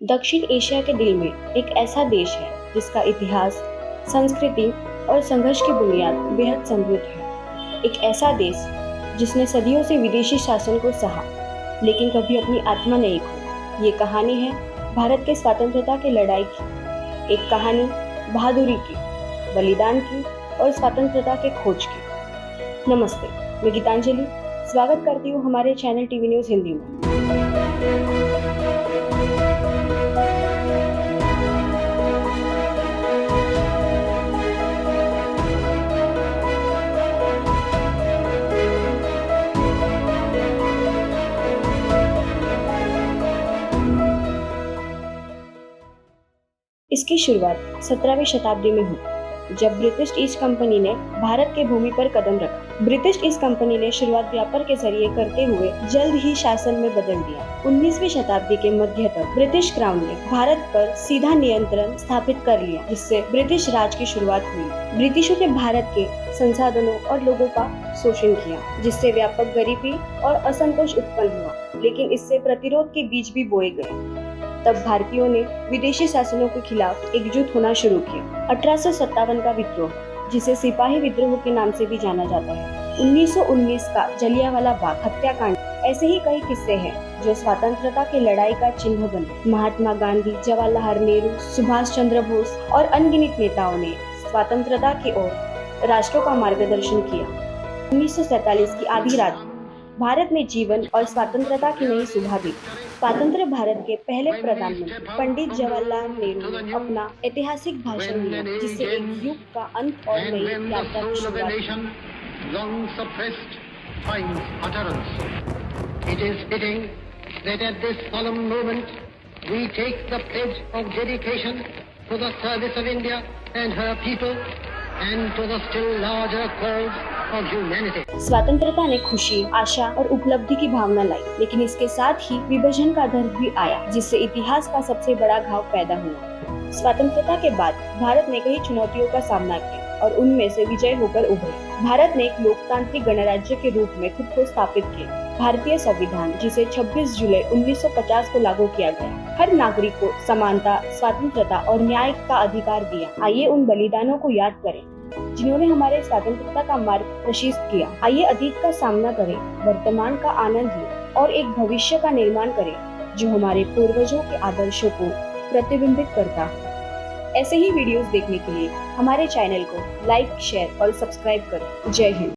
दक्षिण एशिया के दिल में एक ऐसा देश है जिसका इतिहास, संस्कृति और संघर्ष की बुनियाद बेहद समृद्ध है। एक ऐसा देश जिसने सदियों से विदेशी शासन को सहा, लेकिन कभी अपनी आत्मा नहीं खोई। ये कहानी है भारत के स्वतंत्रता की लड़ाई की, एक कहानी बहादुरी की, बलिदान की और स्वतंत्रता के खोज की। नमस्ते, मैं गीतांजलि स्वागत करती हूँ हमारे चैनल टीवी न्यूज़ हिंदी में। इसकी शुरुआत 17वीं शताब्दी में हुई, जब ब्रिटिश ईस्ट कंपनी ने भारत के भूमि पर कदम रखा। ब्रिटिश ईस्ट कंपनी ने शुरुआत व्यापार के जरिए करते हुए जल्द ही शासन में बदल दिया। 19वीं शताब्दी के मध्य तक ब्रिटिश क्राउन ने भारत पर सीधा नियंत्रण स्थापित कर लिया, जिससे ब्रिटिश राज की शुरुआत हुई। ब्रिटिशों ने भारत के संसाधनों और लोगों का शोषण किया, जिससे व्यापक गरीबी और असंतोष उत्पन्न हुआ। लेकिन इससे प्रतिरोध के बीज भी बोए गए। तब भारतीयों ने विदेशी शासनों के खिलाफ एकजुट होना शुरू किया। 1857 का विद्रोह, जिसे सिपाही विद्रोह के नाम से भी जाना जाता है, 1919 का जलियांवाला बाग हत्याकांड, ऐसे ही कई किस्से हैं जो स्वतंत्रता की लड़ाई का चिन्ह बने। महात्मा गांधी, जवाहरलाल नेहरू, सुभाष चंद्र बोस और अनगिनत नेताओं ने स्वतंत्रता की ओर राष्ट्रों का मार्गदर्शन किया। 1947 की आधी रात भारत में जीवन और स्वतंत्रता की नई सुबह दी। स्वतंत्र भारत के पहले प्रधानमंत्री पंडित जवाहरलाल नेहरू ने अपना ऐतिहासिक भाषण दिया, जिससे एक युग का अंत और नई यात्रा की शुरुआत हुई। It is fitting that at this solemn moment we take the pledge of dedication to the service of India and her people and to the still larger cause of humanity. स्वतंत्रता ने खुशी, आशा और उपलब्धि की भावना लाई, लेकिन इसके साथ ही विभाजन का दर्द भी आया, जिससे इतिहास का सबसे बड़ा घाव पैदा हुआ। स्वतंत्रता के बाद भारत ने कई चुनौतियों का सामना किया और उनमें से विजय होकर उभरे। भारत ने एक लोकतांत्रिक गणराज्य के रूप में खुद को स्थापित किया। भारतीय संविधान, जिसे 26 जुलाई 1950 को लागू किया गया, हर नागरिक को समानता, स्वतंत्रता और न्याय का अधिकार दिया। आइए उन बलिदानों को याद करें जिन्होंने हमारे स्वतंत्रता का मार्ग प्रशस्त किया। आइए अतीत का सामना करें, वर्तमान का आनंद लें और एक भविष्य का निर्माण करें जो हमारे पूर्वजों के आदर्शों को प्रतिबिंबित करता है। ऐसे ही वीडियोस देखने के लिए हमारे चैनल को लाइक, शेयर और सब्सक्राइब करें। जय हिंद।